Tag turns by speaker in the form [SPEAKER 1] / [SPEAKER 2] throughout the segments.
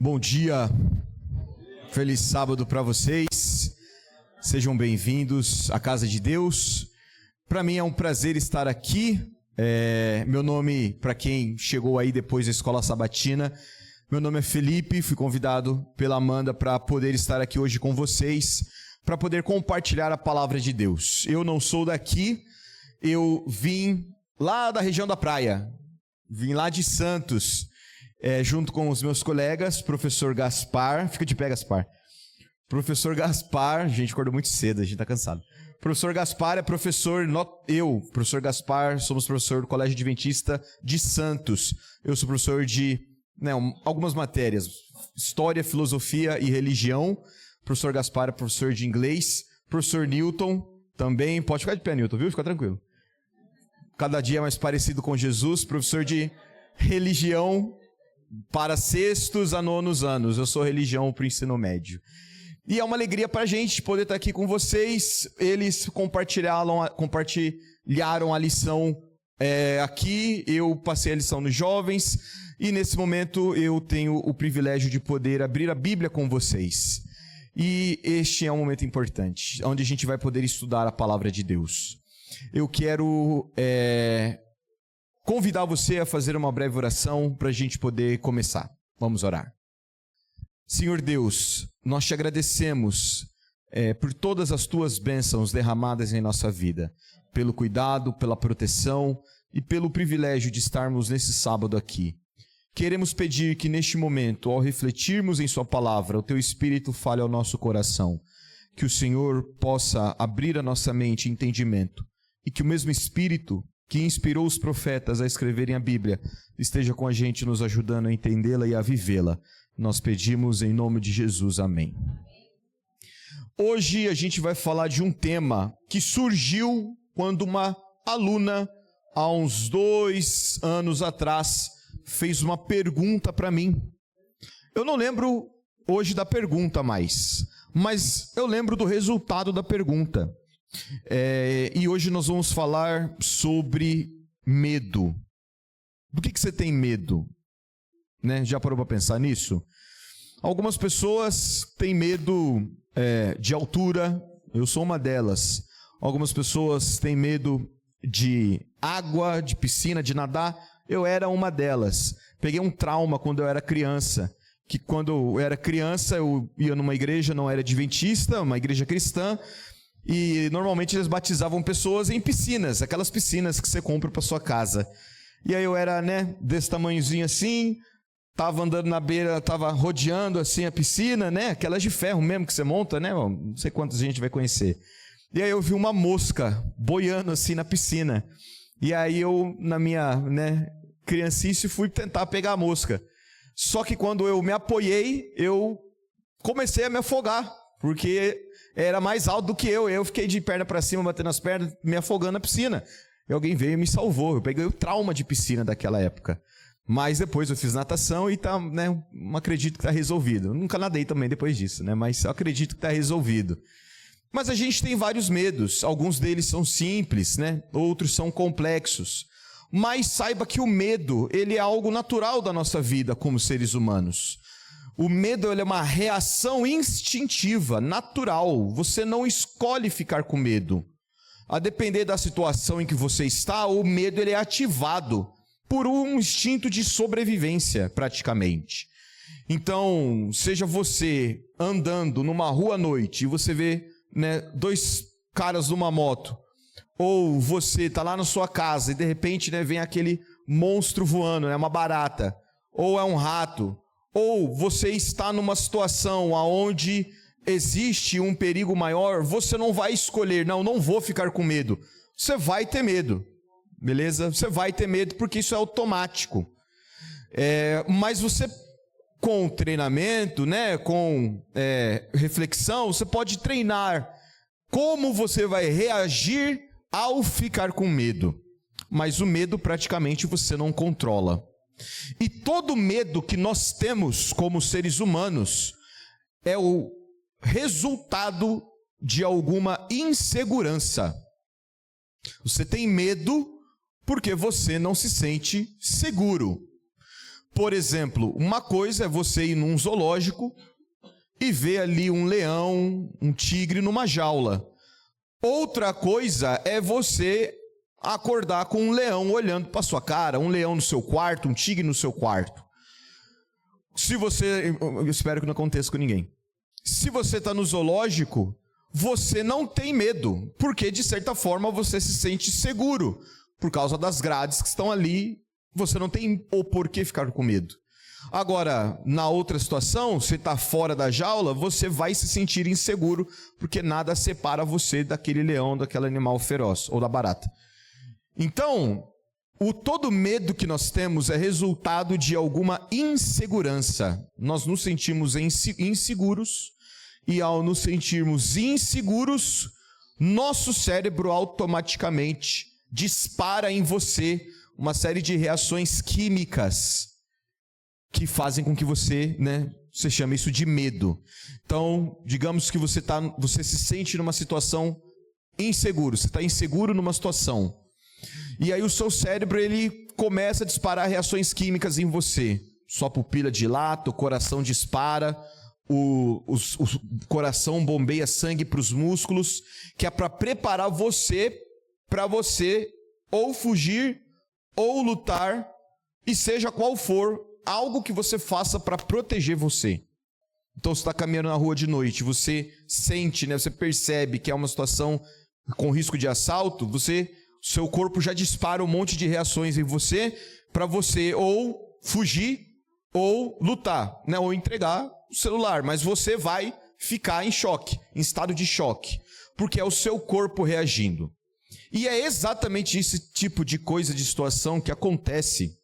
[SPEAKER 1] Bom dia, feliz sábado para vocês, sejam bem-vindos à casa de Deus. Para mim é um prazer estar aqui. Meu nome, para quem chegou aí depois da escola sabatina, meu nome é Felipe, fui convidado pela Amanda para poder estar aqui hoje com vocês, para poder compartilhar a palavra de Deus. Eu não sou daqui, eu vim lá da região da praia, vim lá de Santos, junto com os meus colegas, professor Gaspar, fica de pé, Gaspar. Professor Gaspar, gente, acordou muito cedo, a gente tá cansado. Professor Gaspar é professor, professor Gaspar, somos professor do Colégio Adventista de Santos. Eu sou professor de algumas matérias, História, Filosofia e Religião. Professor Gaspar é professor de Inglês. Professor Newton também, pode ficar de pé, Newton, viu? Fica tranquilo. Cada dia mais parecido com Jesus, professor de Religião para 6º a 9º anos. Eu sou Religião para o ensino médio. E é uma alegria para a gente poder estar aqui com vocês. Eles compartilharam a lição aqui, eu passei a lição nos jovens, e nesse momento eu tenho o privilégio de poder abrir a Bíblia com vocês. E este é um momento importante, onde a gente vai poder estudar a palavra de Deus. Eu quero convidar você a fazer uma breve oração para a gente poder começar. Vamos orar. Senhor Deus, nós te agradecemos por todas as tuas bênçãos derramadas em nossa vida, pelo cuidado, pela proteção e pelo privilégio de estarmos nesse sábado aqui. Queremos pedir que neste momento, ao refletirmos em sua palavra, o teu Espírito fale ao nosso coração, que o Senhor possa abrir a nossa mente e entendimento, e que o mesmo Espírito que inspirou os profetas a escreverem a Bíblia esteja com a gente, nos ajudando a entendê-la e a vivê-la. Nós pedimos em nome de Jesus, amém. Hoje a gente vai falar de um tema que surgiu quando uma aluna, há uns 2 anos atrás, fez uma pergunta para mim. Eu não lembro hoje da pergunta mais, mas eu lembro do resultado da pergunta. E hoje nós vamos falar sobre medo. Do que você tem medo? Já parou para pensar nisso? Algumas pessoas têm medo de altura, eu sou uma delas. Algumas pessoas têm medo de água, de piscina, de nadar, eu era uma delas. Peguei um trauma quando eu era criança, que quando eu era criança eu ia numa igreja, não era adventista, uma igreja cristã, e normalmente eles batizavam pessoas em piscinas, aquelas piscinas que você compra para sua casa. E aí eu era, desse tamanhozinho assim, tava andando na beira, tava rodeando assim a piscina, aquelas de ferro mesmo que você monta, não sei quantas a gente vai conhecer. E aí eu vi uma mosca boiando assim na piscina. E aí eu, na minha, criancice, fui tentar pegar a mosca. Só que quando eu me apoiei, eu comecei a me afogar, porque era mais alto do que eu. Eu fiquei de perna para cima, batendo as pernas, me afogando na piscina. E alguém veio e me salvou. Eu peguei o trauma de piscina daquela época. Mas depois eu fiz natação e acredito que está resolvido. Eu nunca nadei também depois disso, mas eu acredito que está resolvido. Mas a gente tem vários medos. Alguns deles são simples, outros são complexos. Mas saiba que o medo, ele é algo natural da nossa vida como seres humanos. O medo, ele é uma reação instintiva, natural. Você não escolhe ficar com medo. A depender da situação em que você está, o medo ele é ativado por um instinto de sobrevivência, praticamente. Então, seja você andando numa rua à noite e você vê 2 caras numa moto, ou você está lá na sua casa e de repente vem aquele monstro voando, uma barata, ou é um rato, ou você está numa situação onde existe um perigo maior, você não vai escolher, não vou ficar com medo. Você vai ter medo, beleza? Você vai ter medo porque isso é automático. Mas você, com treinamento, com reflexão, você pode treinar como você vai reagir ao ficar com medo. Mas o medo praticamente você não controla. E todo medo que nós temos como seres humanos é o resultado de alguma insegurança. Você tem medo porque você não se sente seguro. Por exemplo, uma coisa é você ir num zoológico e ver ali um leão, um tigre numa jaula. Outra coisa é você acordar com um leão olhando para sua cara, um leão no seu quarto, um tigre no seu quarto. Eu espero que não aconteça com ninguém. Se você está no zoológico, você não tem medo, porque de certa forma você se sente seguro, por causa das grades que estão ali, você não tem o porquê ficar com medo. Agora, na outra situação, você está fora da jaula, você vai se sentir inseguro, porque nada separa você daquele leão, daquele animal feroz, ou da barata. Então, todo medo que nós temos é resultado de alguma insegurança. Nós nos sentimos inseguros, e ao nos sentirmos inseguros, nosso cérebro automaticamente dispara em você uma série de reações químicas que fazem com que você chame isso de medo. Então, digamos que você se sente numa situação inseguro, você está inseguro numa situação. E aí o seu cérebro, ele começa a disparar reações químicas em você. Sua pupila dilata, o coração dispara, o coração bombeia sangue para os músculos, que é para preparar você, para você ou fugir ou lutar, e seja qual for, algo que você faça para proteger você. Então você está caminhando na rua de noite, você sente, você percebe que é uma situação com risco de assalto, seu corpo já dispara um monte de reações em você, para você ou fugir ou lutar, ou entregar o celular, mas você vai ficar em choque, em estado de choque, porque é o seu corpo reagindo. E é exatamente esse tipo de coisa, de situação que acontece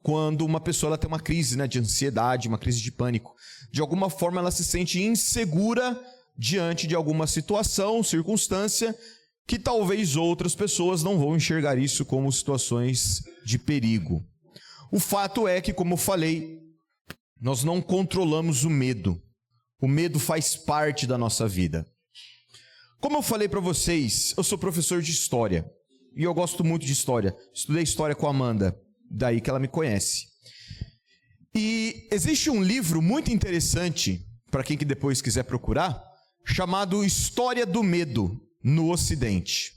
[SPEAKER 1] quando uma pessoa ela tem uma crise de ansiedade, uma crise de pânico. De alguma forma ela se sente insegura diante de alguma situação, circunstância, que talvez outras pessoas não vão enxergar isso como situações de perigo. O fato é que, como eu falei, nós não controlamos o medo. O medo faz parte da nossa vida. Como eu falei para vocês, eu sou professor de história. E eu gosto muito de história. Estudei história com a Amanda, daí que ela me conhece. E existe um livro muito interessante, para quem que depois quiser procurar, chamado História do Medo no Ocidente.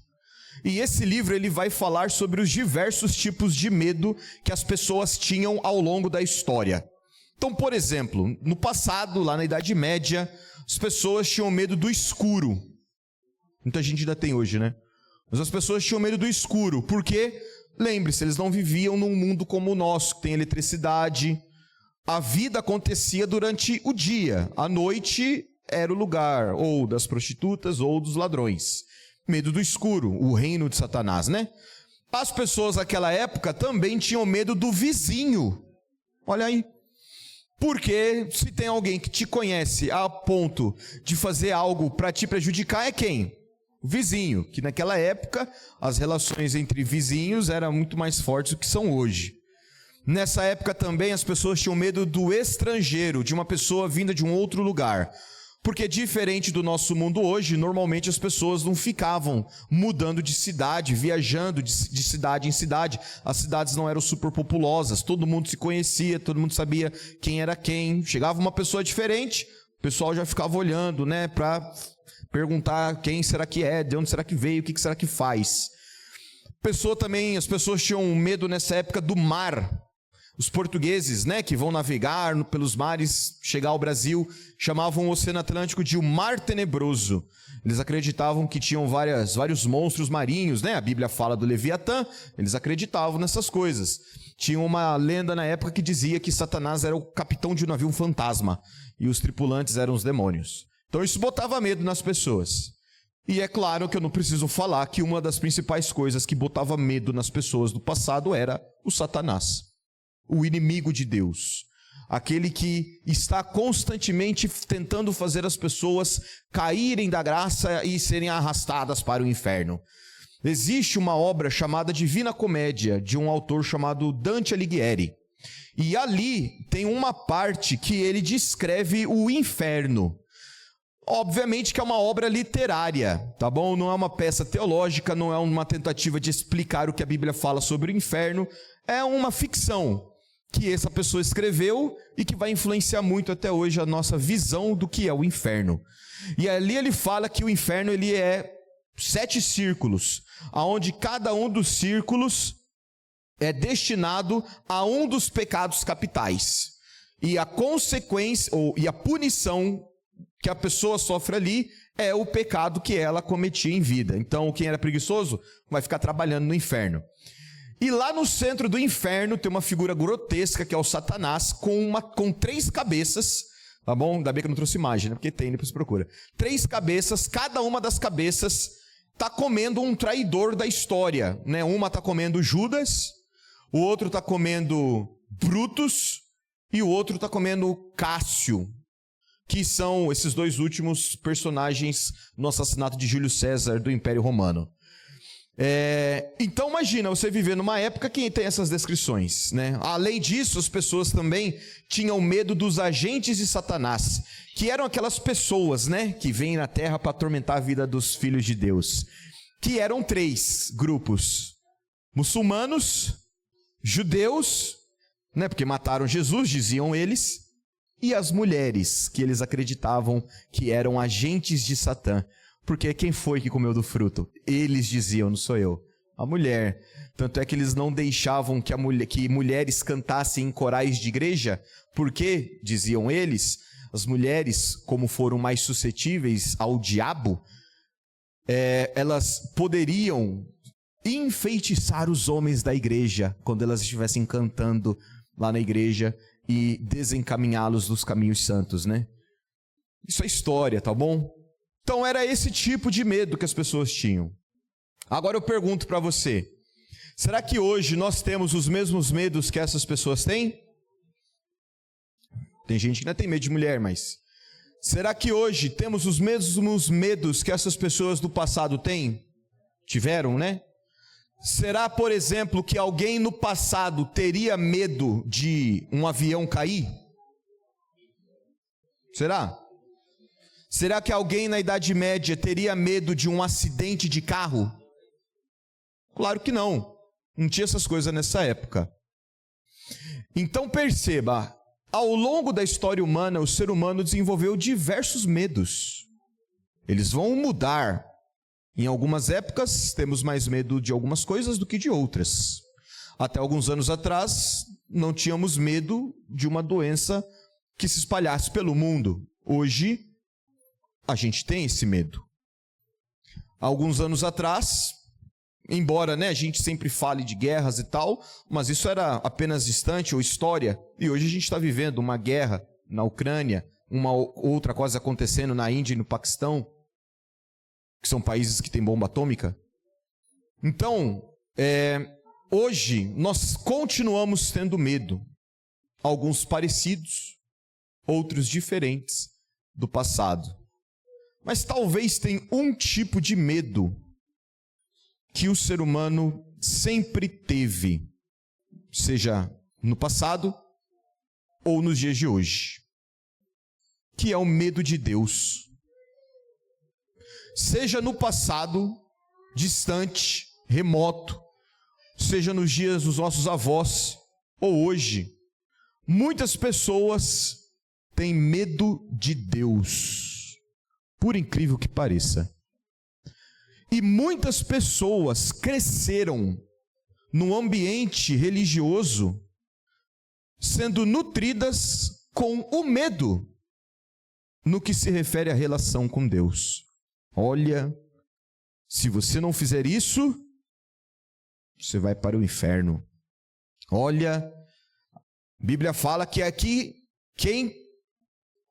[SPEAKER 1] E esse livro ele vai falar sobre os diversos tipos de medo que as pessoas tinham ao longo da história. Então, por exemplo, no passado, lá na Idade Média, as pessoas tinham medo do escuro. Muita gente ainda tem hoje, Mas as pessoas tinham medo do escuro, porque, lembre-se, eles não viviam num mundo como o nosso, que tem eletricidade. A vida acontecia durante o dia, à noite era o lugar, ou das prostitutas, ou dos ladrões. Medo do escuro, o reino de Satanás, As pessoas naquela época também tinham medo do vizinho. Olha aí. Porque se tem alguém que te conhece a ponto de fazer algo para te prejudicar, é quem? O vizinho, que naquela época as relações entre vizinhos eram muito mais fortes do que são hoje. Nessa época também as pessoas tinham medo do estrangeiro, de uma pessoa vinda de um outro lugar. Porque diferente do nosso mundo hoje, normalmente as pessoas não ficavam mudando de cidade, viajando de cidade em cidade. As cidades não eram super populosas, todo mundo se conhecia, todo mundo sabia quem era quem. Chegava uma pessoa diferente, o pessoal já ficava olhando, para perguntar quem será que é, de onde será que veio, o que será que faz. As pessoas tinham medo nessa época do mar. Os portugueses, que vão navegar pelos mares, chegar ao Brasil, chamavam o Oceano Atlântico de o Mar Tenebroso. Eles acreditavam que tinham vários monstros marinhos, A Bíblia fala do Leviatã, eles acreditavam nessas coisas. Tinha uma lenda na época que dizia que Satanás era o capitão de um navio fantasma e os tripulantes eram os demônios. Então isso botava medo nas pessoas. E é claro que eu não preciso falar que uma das principais coisas que botava medo nas pessoas do passado era o Satanás. O inimigo de Deus, aquele que está constantemente tentando fazer as pessoas caírem da graça e serem arrastadas para o inferno. Existe uma obra chamada Divina Comédia, de um autor chamado Dante Alighieri, e ali tem uma parte que ele descreve o inferno. Obviamente que é uma obra literária, tá bom? Não é uma peça teológica, não é uma tentativa de explicar o que a Bíblia fala sobre o inferno, é uma ficção. que essa pessoa escreveu e que vai influenciar muito até hoje a nossa visão do que é o inferno. E ali ele fala que o inferno ele é 7 círculos, aonde cada um dos círculos é destinado a um dos pecados capitais. E a consequência, e a punição que a pessoa sofre ali é o pecado que ela cometia em vida. Então, quem era preguiçoso vai ficar trabalhando no inferno. E lá no centro do inferno tem uma figura grotesca que é o Satanás com 3 cabeças, tá bom? Ainda bem que eu não trouxe imagem, né? Porque tem, depois procura. 3 cabeças, cada uma das cabeças está comendo um traidor da história, né? Uma está comendo Judas, o outro está comendo Brutus e o outro está comendo Cássio, que são esses 2 últimos personagens no assassinato de Júlio César do Império Romano. Então imagina você viver numa época que tem essas descrições, né? Além disso, as pessoas também tinham medo dos agentes de Satanás, que eram aquelas pessoas, né, que vêm na terra para atormentar a vida dos filhos de Deus, que eram 3 grupos: muçulmanos, judeus, né, porque mataram Jesus, diziam eles, e as mulheres, que eles acreditavam que eram agentes de Satã. Porque quem foi que comeu do fruto? Eles diziam, não sou eu. A mulher. Tanto é que eles não deixavam que mulheres cantassem em corais de igreja, porque, diziam eles, as mulheres, como foram mais suscetíveis ao diabo, elas poderiam enfeitiçar os homens da igreja quando elas estivessem cantando lá na igreja e desencaminhá-los dos caminhos santos, né? Isso é história, tá bom? Então era esse tipo de medo que as pessoas tinham. Agora eu pergunto para você, será que hoje nós temos os mesmos medos que essas pessoas têm? Tem gente que não tem medo de mulher, mas... será que hoje temos os mesmos medos que essas pessoas do passado têm? Tiveram, né? Será, por exemplo, que alguém no passado teria medo de um avião cair? Será? Será que alguém na Idade Média teria medo de um acidente de carro? Claro que não. Não tinha essas coisas nessa época. Então perceba, ao longo da história humana, o ser humano desenvolveu diversos medos. Eles vão mudar. Em algumas épocas, temos mais medo de algumas coisas do que de outras. Até alguns anos atrás, não tínhamos medo de uma doença que se espalhasse pelo mundo. Hoje, a gente tem esse medo. Alguns anos atrás, embora, né, a gente sempre fale de guerras e tal, mas isso era apenas distante ou história. E hoje a gente está vivendo uma guerra na Ucrânia, uma outra coisa acontecendo na Índia e no Paquistão, que são países que têm bomba atômica. Então, hoje nós continuamos tendo medo. Alguns parecidos, outros diferentes do passado. Mas talvez tenha um tipo de medo que o ser humano sempre teve, seja no passado ou nos dias de hoje, que é o medo de Deus. Seja no passado, distante, remoto, seja nos dias dos nossos avós ou hoje, muitas pessoas têm medo de Deus. Por incrível que pareça. E muitas pessoas cresceram num ambiente religioso, sendo nutridas com o medo no que se refere à relação com Deus. Olha, se você não fizer isso, você vai para o inferno. Olha, a Bíblia fala que aqui quem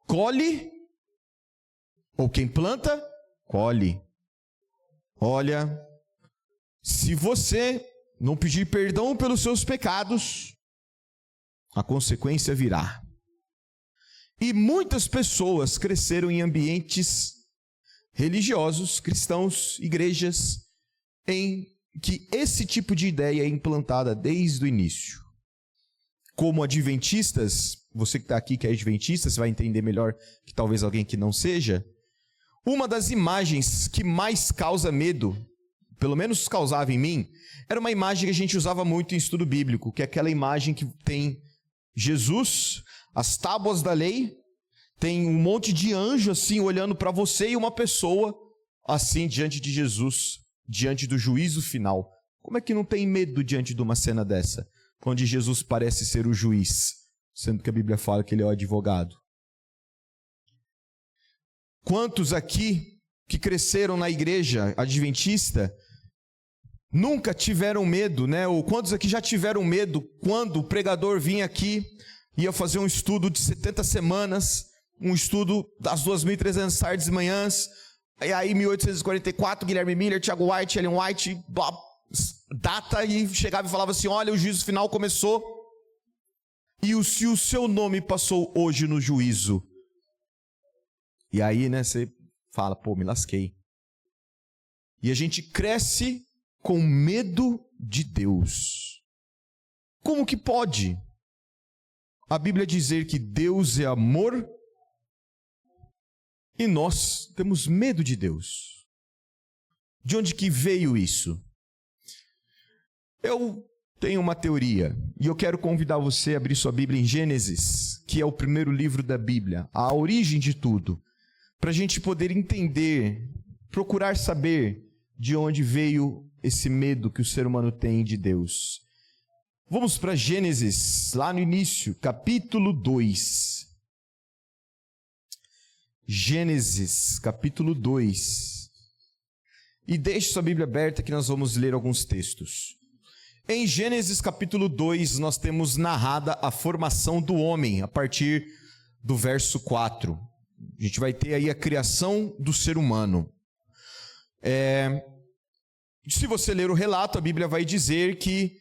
[SPEAKER 1] colhe, ou quem planta, colhe. Olha, se você não pedir perdão pelos seus pecados, a consequência virá. E muitas pessoas cresceram em ambientes religiosos, cristãos, igrejas, em que esse tipo de ideia é implantada desde o início. Como adventistas, você que está aqui que é adventista, você vai entender melhor que talvez alguém que não seja. Uma das imagens que mais causa medo, pelo menos causava em mim, era uma imagem que a gente usava muito em estudo bíblico, que é aquela imagem que tem Jesus, as tábuas da lei, tem um monte de anjo assim olhando para você e uma pessoa assim diante de Jesus, diante do juízo final. Como é que não tem medo diante de uma cena dessa, onde Jesus parece ser o juiz, sendo que a Bíblia fala que ele é o advogado? Quantos aqui que cresceram na igreja adventista nunca tiveram medo, né? Ou quantos aqui já tiveram medo quando o pregador vinha aqui, ia fazer um estudo de 70 semanas, um estudo das 2.300 tardes e manhãs, e aí 1844, Guilherme Miller, Tiago White, Ellen White, data, e chegava e falava assim, olha, o juízo final começou, e se o seu nome passou hoje no juízo, e aí, né, você fala, pô, me lasquei. E a gente cresce com medo de Deus. Como que pode a Bíblia dizer que Deus é amor e nós temos medo de Deus? De onde que veio isso? Eu tenho uma teoria e eu quero convidar você a abrir sua Bíblia em Gênesis, que é o primeiro livro da Bíblia, a origem de tudo, para a gente poder entender, procurar saber de onde veio esse medo que o ser humano tem de Deus. Vamos para Gênesis, lá no início, capítulo 2. Gênesis, capítulo 2. E deixe sua Bíblia aberta que nós vamos ler alguns textos. Em Gênesis, capítulo 2, nós temos narrada a formação do homem, a partir do verso 4. A gente vai ter aí a criação do ser humano. Se você ler o relato, a Bíblia vai dizer que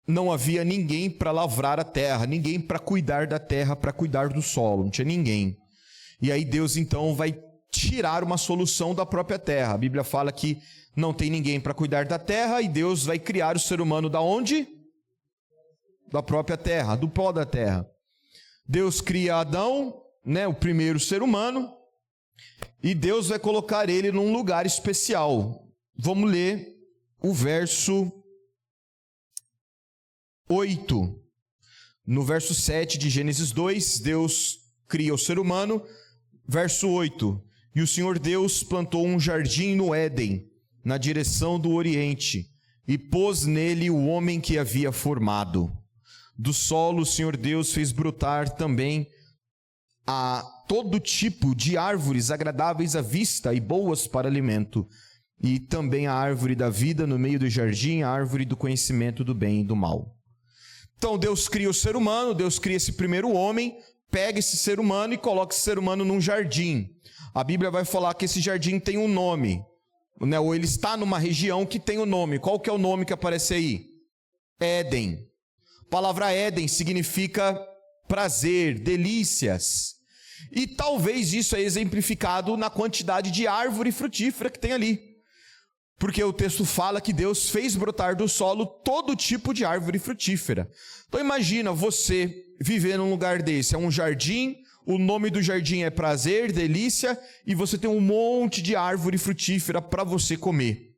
[SPEAKER 1] não havia ninguém para lavrar a terra, ninguém para cuidar da terra, para cuidar do solo, não tinha ninguém. E aí Deus então vai tirar uma solução da própria terra. A Bíblia fala que não tem ninguém para cuidar da terra e Deus vai criar o ser humano da onde? Da própria terra, do pó da terra. Deus cria Adão, né, o primeiro ser humano, e Deus vai colocar ele num lugar especial. Vamos ler o verso 8. No verso 7 de Gênesis 2, Deus cria o ser humano. Verso 8. E o Senhor Deus plantou um jardim no Éden, na direção do Oriente, e pôs nele o homem que havia formado. Do solo o Senhor Deus fez brotar também a todo tipo de árvores agradáveis à vista e boas para alimento, e também a árvore da vida no meio do jardim, a árvore do conhecimento do bem e do mal. Então Deus cria o ser humano, Deus cria esse primeiro homem, pega esse ser humano e coloca esse ser humano num jardim. A Bíblia vai falar que esse jardim tem um nome, né? Ou ele está numa região que tem um nome. Qual que é o nome que aparece aí? Éden. A palavra Éden significa prazer, delícias. E talvez isso é exemplificado na quantidade de árvore frutífera que tem ali. Porque o texto fala que Deus fez brotar do solo todo tipo de árvore frutífera. Então imagina você viver num lugar desse, é um jardim, o nome do jardim é prazer, delícia, e você tem um monte de árvore frutífera para você comer.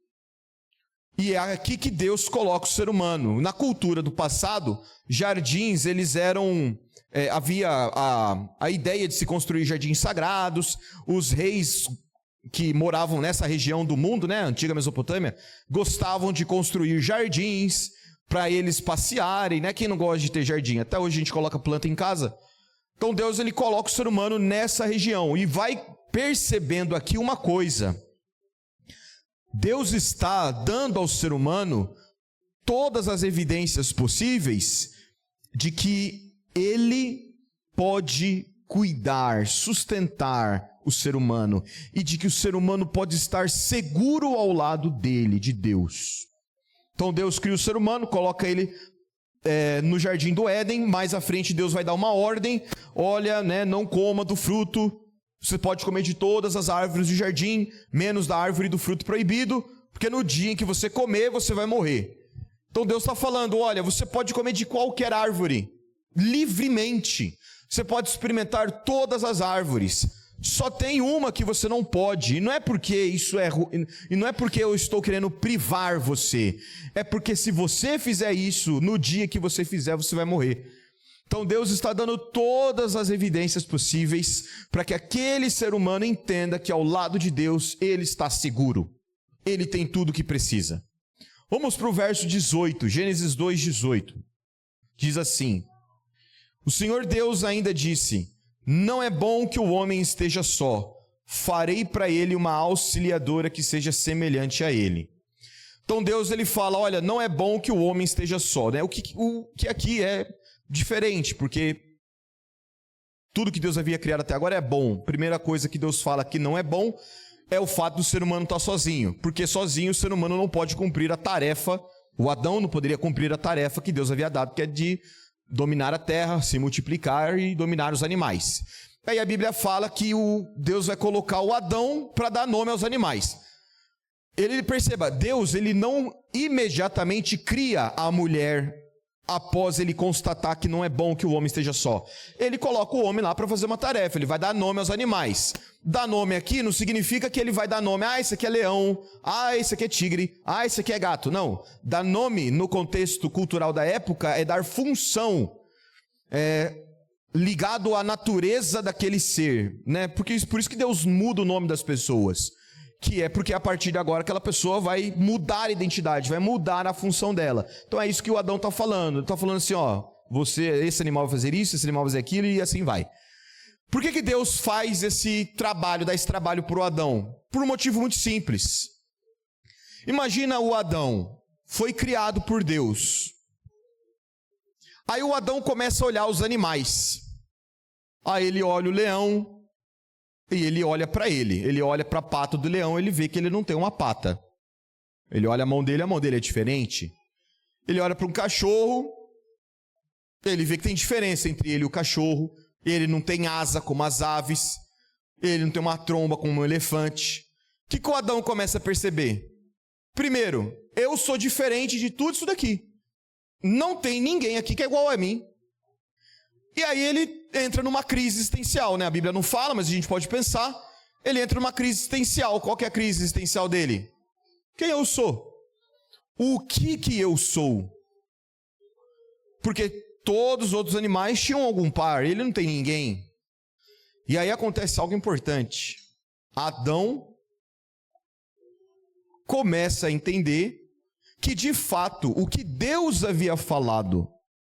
[SPEAKER 1] E é aqui que Deus coloca o ser humano. Na cultura do passado, jardins, eles eram... havia a ideia de se construir jardins sagrados, os reis que moravam nessa região do mundo, né, antiga Mesopotâmia, gostavam de construir jardins para eles passearem, né? Quem não gosta de ter jardim? Até hoje a gente coloca planta em casa. Então Deus ele coloca o ser humano nessa região e vai percebendo aqui uma coisa. Deus está dando ao ser humano todas as evidências possíveis de que ele pode cuidar, sustentar o ser humano e de que o ser humano pode estar seguro ao lado dele, de Deus. Então Deus cria o ser humano, coloca ele no jardim do Éden. Mais à frente Deus vai dar uma ordem: olha, né, não coma do fruto, você pode comer de todas as árvores do jardim, menos da árvore do fruto proibido, porque no dia em que você comer, você vai morrer. Então Deus está falando: olha, você pode comer de qualquer árvore, livremente, você pode experimentar todas as árvores, só tem uma que você não pode, e não é porque isso é ruim, e não é porque eu estou querendo privar você, é porque se você fizer isso, no dia que você fizer, você vai morrer. Então Deus está dando todas as evidências possíveis para que aquele ser humano entenda que ao lado de Deus ele está seguro. Ele tem tudo o que precisa. Vamos para o verso 18, Gênesis 2:18. Diz assim: o Senhor Deus ainda disse: não é bom que o homem esteja só. Farei para ele uma auxiliadora que seja semelhante a ele. Então Deus ele fala, olha, não é bom que o homem esteja só, né? O que aqui é diferente, porque tudo que Deus havia criado até agora é bom. Primeira coisa que Deus fala que não é bom é o fato do ser humano estar sozinho, porque sozinho o ser humano não pode cumprir a tarefa, o Adão não poderia cumprir a tarefa que Deus havia dado, que é de dominar a terra, se multiplicar e dominar os animais. Aí a Bíblia fala que Deus vai colocar o Adão para dar nome aos animais. Perceba, Deus ele não imediatamente cria a mulher após ele constatar que não é bom que o homem esteja só. Ele coloca o homem lá para fazer uma tarefa, ele vai dar nome aos animais. Dar nome aqui não significa que ele vai dar nome, esse aqui é leão, esse aqui é tigre, esse aqui é gato. Não, dar nome no contexto cultural da época é dar função, ligado à natureza daquele ser, né? Por isso que Deus muda o nome das pessoas. Que é porque a partir de agora aquela pessoa vai mudar a identidade, vai mudar a função dela. Então é isso que o Adão está falando. Ele está falando assim, esse animal vai fazer isso, esse animal vai fazer aquilo e assim vai. Por que Deus faz esse trabalho, dá esse trabalho para o Adão? Por um motivo muito simples. Imagina o Adão, foi criado por Deus. Aí o Adão começa a olhar os animais. Aí ele olha o leão, e ele olha para ele olha para a pata do leão, ele vê que ele não tem uma pata. Ele olha a mão dele é diferente. Ele olha para um cachorro, ele vê que tem diferença entre ele e o cachorro. Ele não tem asa como as aves, ele não tem uma tromba como um elefante. O que o Adão começa a perceber? Primeiro, eu sou diferente de tudo isso daqui. Não tem ninguém aqui que é igual a mim. E aí ele entra numa crise existencial, né? A Bíblia não fala, mas a gente pode pensar. Ele entra numa crise existencial. Qual que é a crise existencial dele? Quem eu sou? O que eu sou? Porque todos os outros animais tinham algum par, ele não tem ninguém. E aí acontece algo importante. Adão começa a entender que, de fato, o que Deus havia falado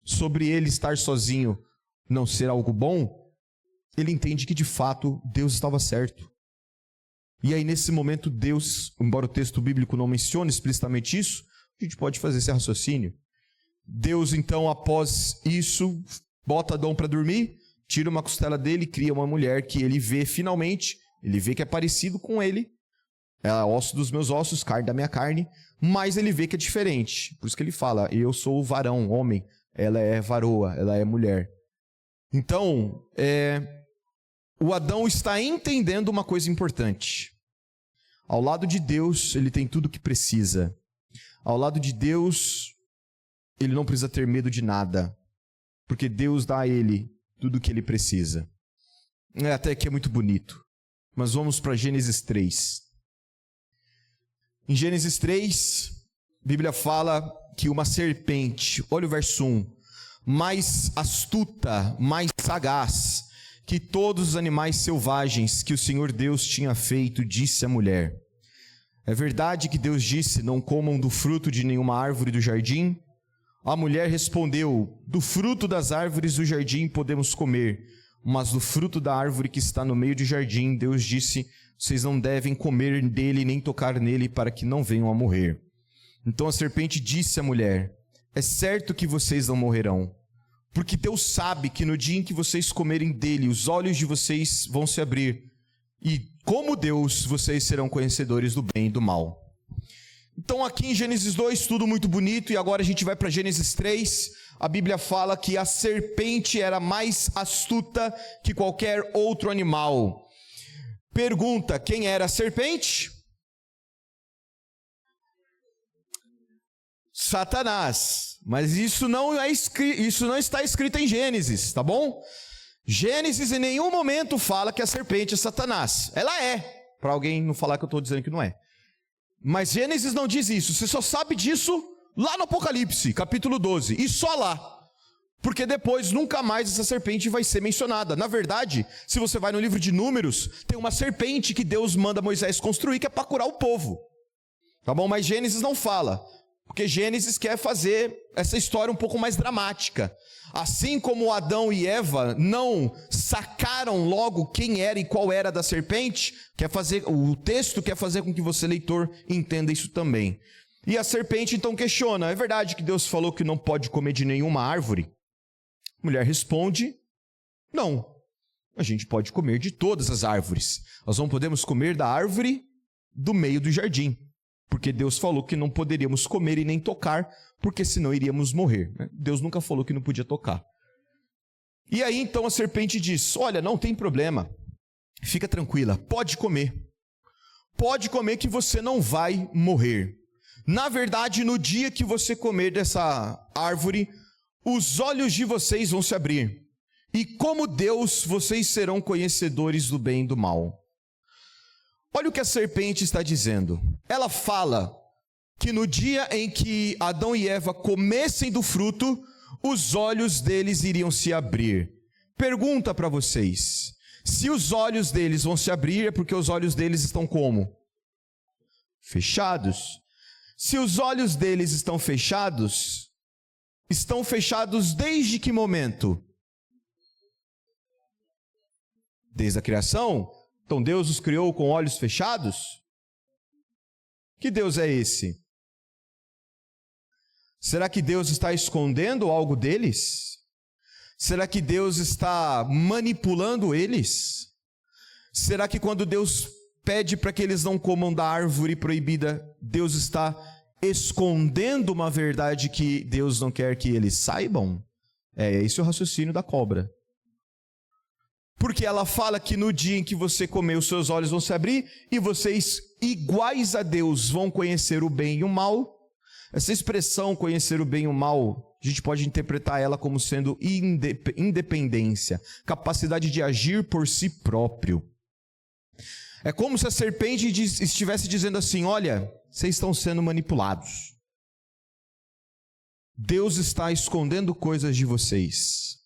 [SPEAKER 1] sobre ele estar sozinho não ser algo bom, ele entende que, de fato, Deus estava certo. E aí, nesse momento, Deus, embora o texto bíblico não mencione explicitamente isso, a gente pode fazer esse raciocínio. Deus, então, após isso, bota Adão para dormir, tira uma costela dele, cria uma mulher que ele vê finalmente, ele vê que é parecido com ele, é osso dos meus ossos, carne da minha carne, mas ele vê que é diferente. Por isso que ele fala, eu sou o varão, homem, ela é varoa, ela é mulher. Então, o Adão está entendendo uma coisa importante. Ao lado de Deus, ele tem tudo o que precisa. Ao lado de Deus, ele não precisa ter medo de nada, porque Deus dá a ele tudo o que ele precisa. Até que é muito bonito. Mas vamos para Gênesis 3. Em Gênesis 3, a Bíblia fala que uma serpente, olha o verso 1, mais astuta, mais sagaz que todos os animais selvagens que o Senhor Deus tinha feito, disse à mulher: é verdade que Deus disse, não comam do fruto de nenhuma árvore do jardim? A mulher respondeu, do fruto das árvores do jardim podemos comer, mas do fruto da árvore que está no meio do jardim, Deus disse, vocês não devem comer dele nem tocar nele para que não venham a morrer. Então a serpente disse à mulher, é certo que vocês não morrerão, porque Deus sabe que no dia em que vocês comerem dele, os olhos de vocês vão se abrir, e como Deus, vocês serão conhecedores do bem e do mal. Então aqui em Gênesis 2, tudo muito bonito, e agora a gente vai para Gênesis 3, a Bíblia fala que a serpente era mais astuta que qualquer outro animal. Pergunta, quem era a serpente? Satanás. Mas isso não está escrito em Gênesis, tá bom? Gênesis em nenhum momento fala que a serpente é Satanás. Ela é, para alguém não falar que eu estou dizendo que não é. Mas Gênesis não diz isso. Você só sabe disso lá no Apocalipse, capítulo 12. E só lá. Porque depois nunca mais essa serpente vai ser mencionada. Na verdade, se você vai no livro de Números, tem uma serpente que Deus manda Moisés construir, que é para curar o povo. Tá bom? Mas Gênesis não fala. Porque Gênesis quer fazer essa história um pouco mais dramática. Assim como Adão e Eva não sacaram logo quem era e qual era da serpente, o texto quer fazer com que você, leitor, entenda isso também. E a serpente então questiona: é verdade que Deus falou que não pode comer de nenhuma árvore? A mulher responde: não, a gente pode comer de todas as árvores. Nós não podemos comer da árvore do meio do jardim, porque Deus falou que não poderíamos comer e nem tocar, porque senão iríamos morrer. Deus nunca falou que não podia tocar. E aí então a serpente diz: olha, não tem problema, fica tranquila, pode comer que você não vai morrer. Na verdade, no dia que você comer dessa árvore, os olhos de vocês vão se abrir, e como Deus, vocês serão conhecedores do bem e do mal. Olha o que a serpente está dizendo. Ela fala que no dia em que Adão e Eva comessem do fruto, os olhos deles iriam se abrir. Pergunta para vocês: se os olhos deles vão se abrir, é porque os olhos deles estão como? Fechados. Se os olhos deles estão fechados desde que momento? Desde a criação? Então Deus os criou com olhos fechados? Que Deus é esse? Será que Deus está escondendo algo deles? Será que Deus está manipulando eles? Será que quando Deus pede para que eles não comam da árvore proibida, Deus está escondendo uma verdade que Deus não quer que eles saibam? Esse é o raciocínio da cobra. Porque ela fala que no dia em que você comer, os seus olhos vão se abrir e vocês, iguais a Deus, vão conhecer o bem e o mal. Essa expressão, conhecer o bem e o mal, a gente pode interpretar ela como sendo independência, capacidade de agir por si próprio. É como se a serpente estivesse dizendo assim: olha, vocês estão sendo manipulados. Deus está escondendo coisas de vocês.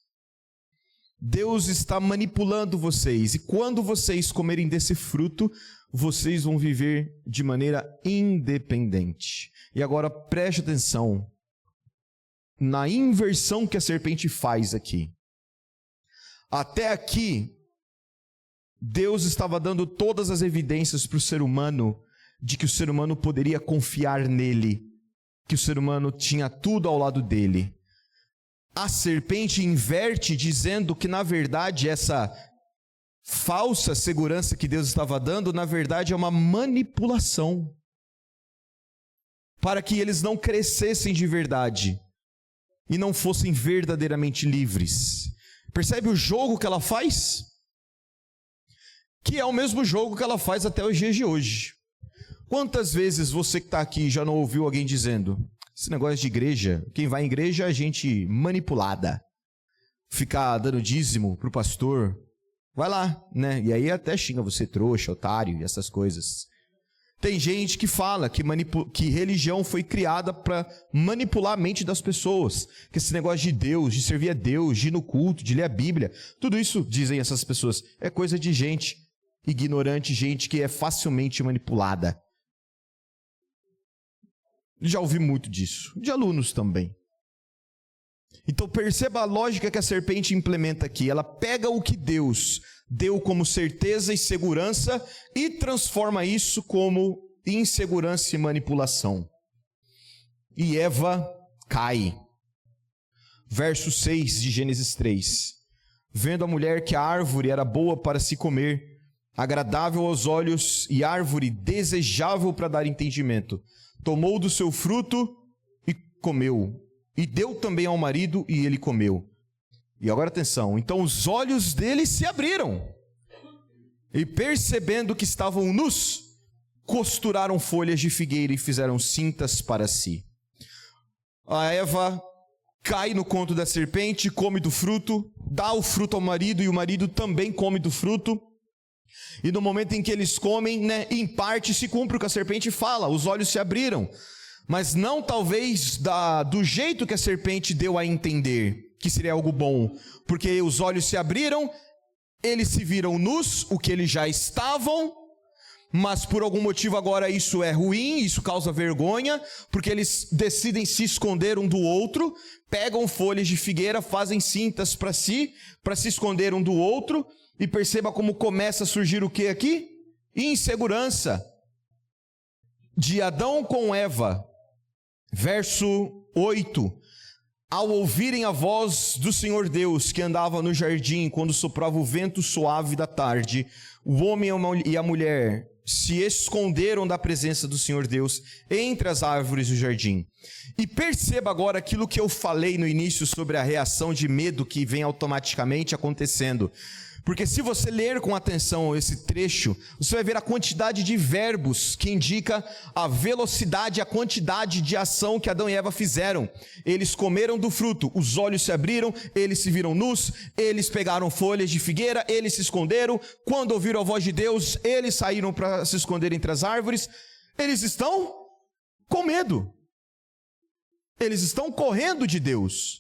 [SPEAKER 1] Deus está manipulando vocês. E quando vocês comerem desse fruto, vocês vão viver de maneira independente. E agora preste atenção na inversão que a serpente faz aqui. Até aqui, Deus estava dando todas as evidências para o ser humano de que o ser humano poderia confiar nele, que o ser humano tinha tudo ao lado dele. A serpente inverte dizendo que, na verdade, essa falsa segurança que Deus estava dando, na verdade, é uma manipulação para que eles não crescessem de verdade e não fossem verdadeiramente livres. Percebe o jogo que ela faz? Que é o mesmo jogo que ela faz até os dias de hoje. Quantas vezes você que está aqui já não ouviu alguém dizendo: esse negócio de igreja, quem vai em igreja é gente manipulada, ficar dando dízimo para o pastor, vai lá, né? E aí até xinga você, trouxa, otário e essas coisas. Tem gente que fala que religião foi criada para manipular a mente das pessoas, que esse negócio de Deus, de servir a Deus, de ir no culto, de ler a Bíblia, tudo isso, dizem essas pessoas, é coisa de gente ignorante, gente que é facilmente manipulada. Já ouvi muito disso, de alunos também. Então perceba a lógica que a serpente implementa aqui. Ela pega o que Deus deu como certeza e segurança e transforma isso como insegurança e manipulação. E Eva cai. Verso 6 de Gênesis 3. Vendo a mulher que a árvore era boa para se comer, agradável aos olhos e árvore desejável para dar entendimento, tomou do seu fruto e comeu. E deu também ao marido e ele comeu. E agora atenção, então os olhos dele se abriram. E percebendo que estavam nus, costuraram folhas de figueira e fizeram cintas para si. A Eva cai no conto da serpente, come do fruto, dá o fruto ao marido e o marido também come do fruto. E no momento em que eles comem, em parte se cumpre o que a serpente fala, os olhos se abriram. Mas não talvez do jeito que a serpente deu a entender. que seria algo bom, porque os olhos se abriram, eles se viram nus, o que eles já estavam, mas por algum motivo agora isso é ruim, isso causa vergonha, porque eles decidem se esconder um do outro, pegam folhas de figueira, fazem cintas para se esconder um do outro, e perceba como começa a surgir o que aqui? Insegurança. De Adão com Eva, verso 8. Ao ouvirem a voz do Senhor Deus, que andava no jardim, quando soprava o vento suave da tarde, o homem e a mulher se esconderam da presença do Senhor Deus entre as árvores do jardim. E perceba agora aquilo que eu falei no início sobre a reação de medo que vem automaticamente acontecendo. Porque se você ler com atenção esse trecho, você vai ver a quantidade de verbos que indica a velocidade, a quantidade de ação que Adão e Eva fizeram. Eles comeram do fruto, os olhos se abriram, eles se viram nus, eles pegaram folhas de figueira, eles se esconderam. Quando ouviram a voz de Deus, eles saíram para se esconder entre as árvores. Eles estão com medo. Eles estão correndo de Deus.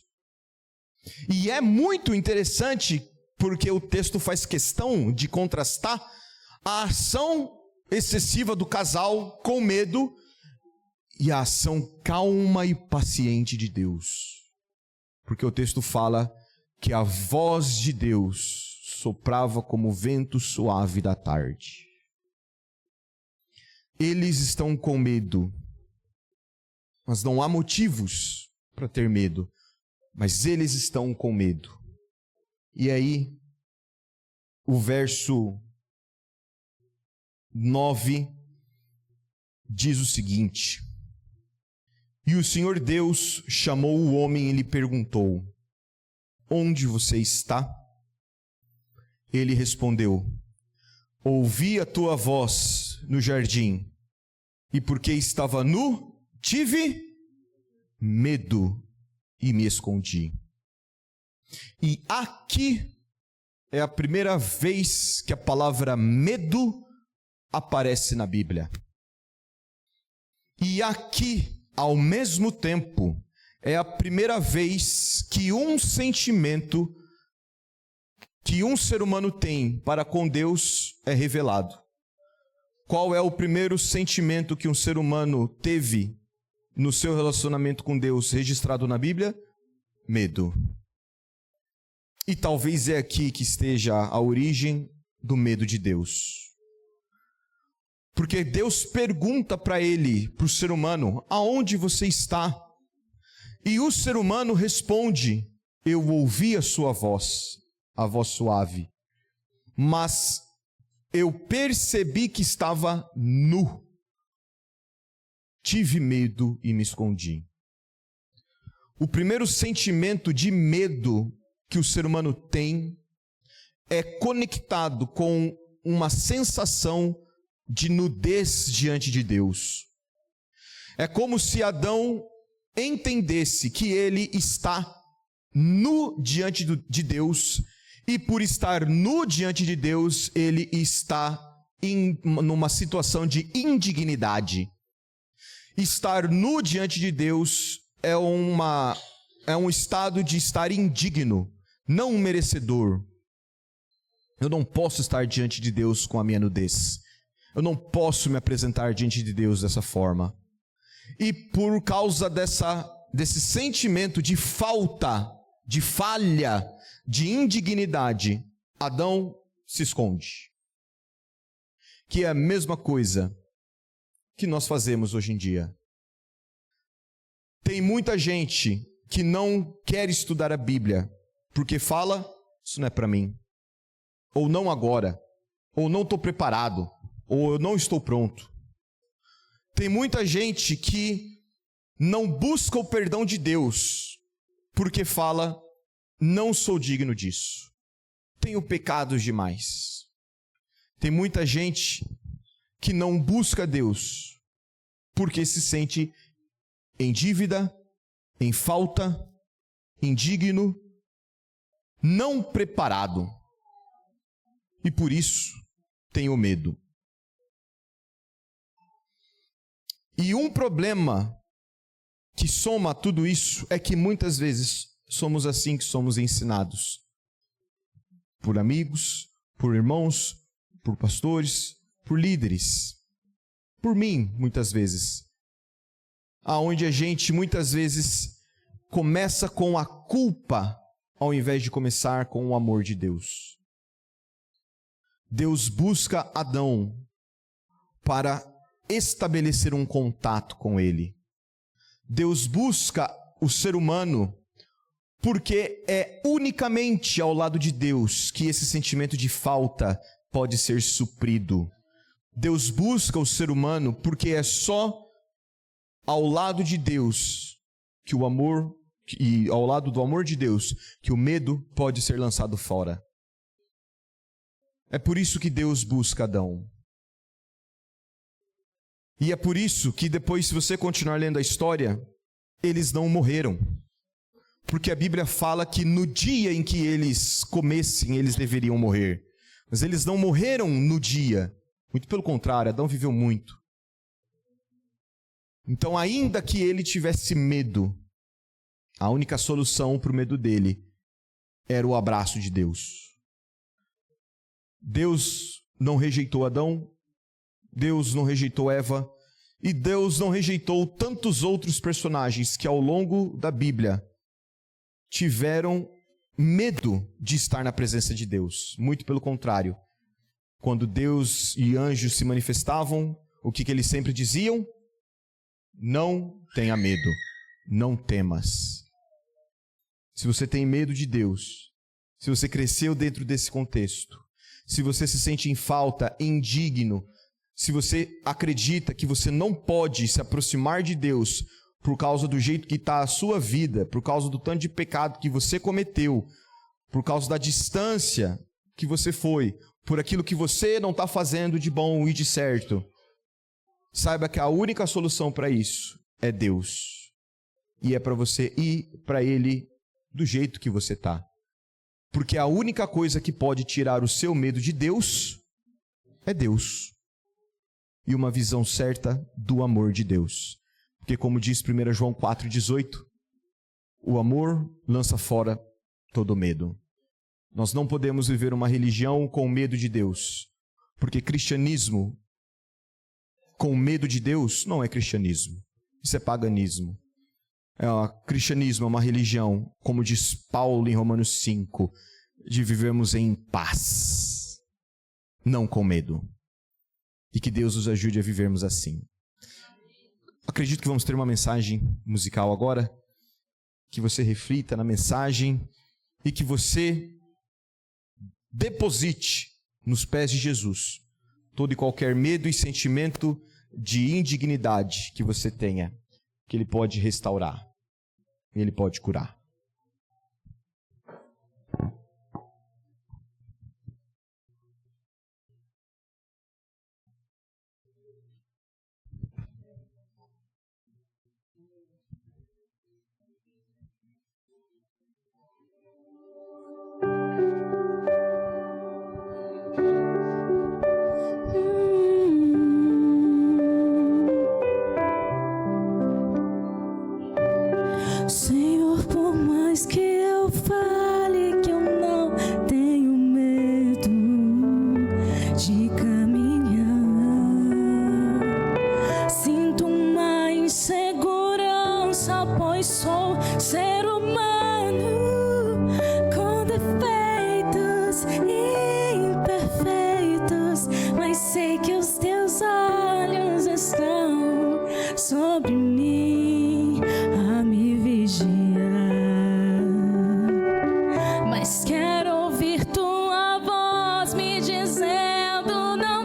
[SPEAKER 1] E é muito interessante, porque o texto faz questão de contrastar a ação excessiva do casal com medo e a ação calma e paciente de Deus. Porque o texto fala que a voz de Deus soprava como o vento suave da tarde. Eles estão com medo, mas não há motivos para ter medo, mas eles estão com medo. E aí, o verso 9 diz o seguinte: E o Senhor Deus chamou o homem e lhe perguntou: Onde você está? Ele respondeu: Ouvi a tua voz no jardim, e porque estava nu, tive medo e me escondi. E aqui é a primeira vez que a palavra medo aparece na Bíblia. E aqui, ao mesmo tempo, é a primeira vez que um sentimento que um ser humano tem para com Deus é revelado. Qual é o primeiro sentimento que um ser humano teve no seu relacionamento com Deus registrado na Bíblia? Medo. E talvez é aqui que esteja a origem do medo de Deus. Porque Deus pergunta para ele, para o ser humano: aonde você está? E o ser humano responde: eu ouvi a sua voz, a voz suave, mas eu percebi que estava nu. Tive medo e me escondi. O primeiro sentimento de medo que o ser humano tem é conectado com uma sensação de nudez diante de Deus. É como se Adão entendesse que ele está nu diante de Deus, e por estar nu diante de Deus, ele está numa situação de indignidade. Estar nu diante de Deus é um estado de estar indigno, não um merecedor. Eu não posso estar diante de Deus com a minha nudez. Eu não posso me apresentar diante de Deus dessa forma. E por causa desse sentimento de falta, de falha, de indignidade, Adão se esconde. Que é a mesma coisa que nós fazemos hoje em dia. Tem muita gente que não quer estudar a Bíblia, porque fala: isso não é para mim, ou não agora, ou não estou preparado, ou eu não estou pronto. Tem muita gente que não busca o perdão de Deus, porque fala: não sou digno disso, tenho pecados demais. Tem muita gente que não busca Deus, porque se sente em dívida, em falta, indigno, não preparado. E por isso tenho medo. E um problema que soma a tudo isso é que muitas vezes somos assim que somos ensinados. Por amigos, por irmãos, por pastores, por líderes. Por mim, muitas vezes. Aonde a gente, muitas vezes, começa com a culpa, ao invés de começar com o amor de Deus. Deus busca Adão para estabelecer um contato com ele. Deus busca o ser humano porque é unicamente ao lado de Deus que esse sentimento de falta pode ser suprido. Deus busca o ser humano porque é só ao lado de Deus que o amor, e ao lado do amor de Deus, que o medo pode ser lançado fora. É por isso que Deus busca Adão. E é por isso que depois, se você continuar lendo a história, eles não morreram. Porque a Bíblia fala que no dia em que eles comessem, eles deveriam morrer. Mas eles não morreram no dia. Muito pelo contrário, Adão viveu muito. Então, ainda que ele tivesse medo, a única solução para o medo dele era o abraço de Deus. Deus não rejeitou Adão, Deus não rejeitou Eva, e Deus não rejeitou tantos outros personagens que ao longo da Bíblia tiveram medo de estar na presença de Deus. Muito pelo contrário. Quando Deus e anjos se manifestavam, o que eles sempre diziam? Não tenha medo, não temas. Se você tem medo de Deus, se você cresceu dentro desse contexto, se você se sente em falta, indigno, se você acredita que você não pode se aproximar de Deus por causa do jeito que está a sua vida, por causa do tanto de pecado que você cometeu, por causa da distância que você foi, por aquilo que você não está fazendo de bom e de certo, saiba que a única solução para isso é Deus. E é para você ir para Ele do jeito que você está. Porque a única coisa que pode tirar o seu medo de Deus é Deus. E uma visão certa do amor de Deus. Porque como diz 1 João 4,18, o amor lança fora todo medo. Nós não podemos viver uma religião com medo de Deus. Porque cristianismo com medo de Deus não é cristianismo. Isso é paganismo. Cristianismo é uma religião, como diz Paulo em Romanos 5, de vivermos em paz, não com medo. E que Deus nos ajude a vivermos assim. Acredito que vamos ter uma mensagem musical agora, que você reflita na mensagem e que você deposite nos pés de Jesus todo e qualquer medo e sentimento de indignidade que você tenha, que Ele pode restaurar, Ele pode curar.
[SPEAKER 2] Senhor, por mais que eu fale que eu não tenho medo de caminhar, sinto uma insegurança, pois sou ser humano com defeitos e imperfeitos, mas sei que os teus olhos estão sobre mim a me vigiar. Mas quero ouvir tua voz me dizendo: não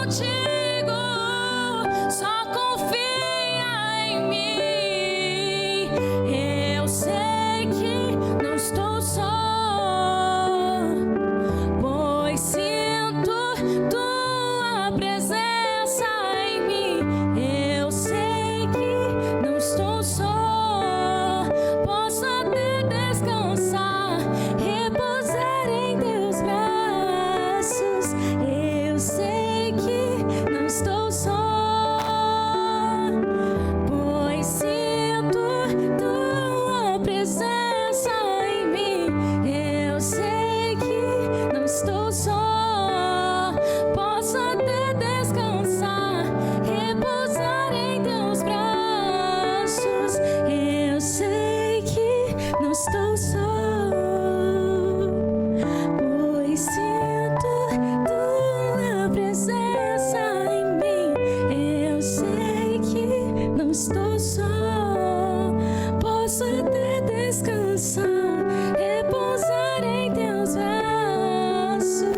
[SPEAKER 2] contigo, só confia em mim. Eu sei que não estou só, pois sinto tua presença em mim. Eu sei que não estou só, posso até descansar, repousar em teus braços. Eu sei que não estou só, pois sinto tua presença em mim. Eu sei que não estou só, posso até descansar, repousar em teus braços. Eu sei que não estou só, pois sinto tua presença em mim. Eu sei que não estou só, posso até descansar, repousar em teus braços.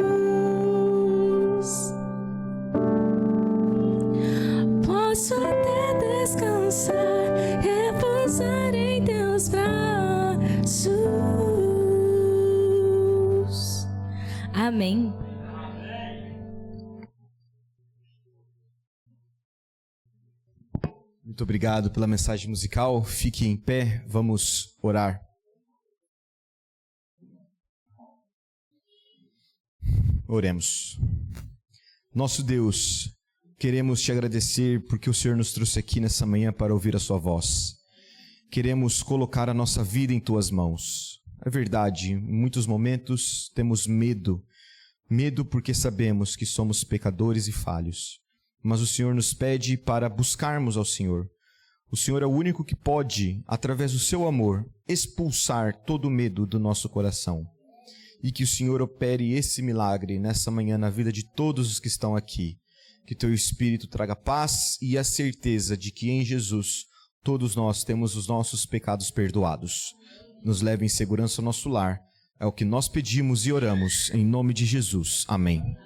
[SPEAKER 2] Posso até descansar, repousar em teus braços. Amém.
[SPEAKER 1] Muito obrigado pela mensagem musical. Fique em pé, vamos orar. Oremos. Nosso Deus, queremos te agradecer porque o Senhor nos trouxe aqui nessa manhã para ouvir a sua voz. Queremos colocar a nossa vida em tuas mãos. É verdade, em muitos momentos temos medo. Medo porque sabemos que somos pecadores e falhos. Mas o Senhor nos pede para buscarmos ao Senhor. O Senhor é o único que pode, através do seu amor, expulsar todo o medo do nosso coração. E que o Senhor opere esse milagre nessa manhã na vida de todos os que estão aqui. Que teu Espírito traga paz e a certeza de que em Jesus todos nós temos os nossos pecados perdoados. Nos leve em segurança ao nosso lar. É o que nós pedimos e oramos em nome de Jesus. Amém.